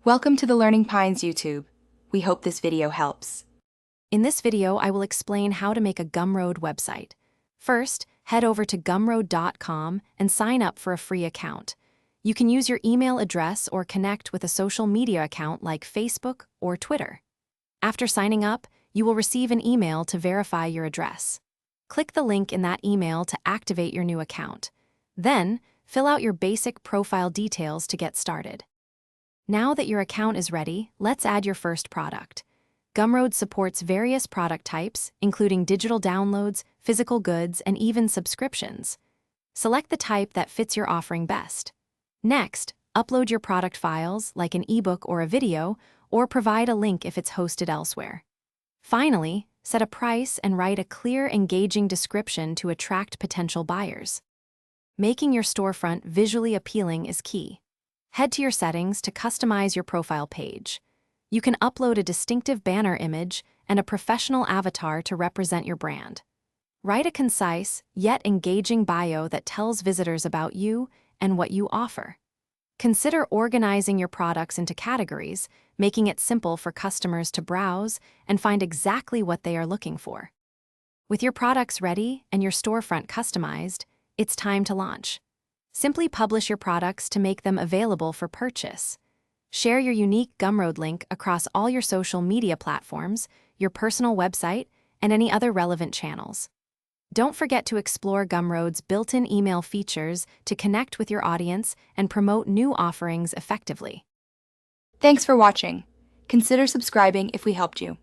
Welcome to the Learning Pines YouTube. We hope this video helps. In this video, I will explain how to make a Gumroad website. First, head over to gumroad.com and sign up for a free account. You can use your email address or connect with a social media account like Facebook or Twitter. After signing up, you will receive an email to verify your address. Click the link in that email to activate your new account. Then, fill out your basic profile details to get started. Now that your account is ready, let's add your first product. Gumroad supports various product types, including digital downloads, physical goods, and even subscriptions. Select the type that fits your offering best. Next, upload your product files, like an ebook or a video, or provide a link if it's hosted elsewhere. Finally, set a price and write a clear, engaging description to attract potential buyers. Making your storefront visually appealing is key. Head to your settings to customize your profile page. You can upload a distinctive banner image and a professional avatar to represent your brand. Write a concise, yet engaging bio that tells visitors about you and what you offer. Consider organizing your products into categories, making it simple for customers to browse and find exactly what they are looking for. With your products ready and your storefront customized, it's time to launch. Simply publish your products to make them available for purchase. Share your unique Gumroad link across all your social media platforms, your personal website, and any other relevant channels. Don't forget to explore Gumroad's built-in email features to connect with your audience and promote new offerings effectively. Thanks for watching. Consider subscribing if we helped you.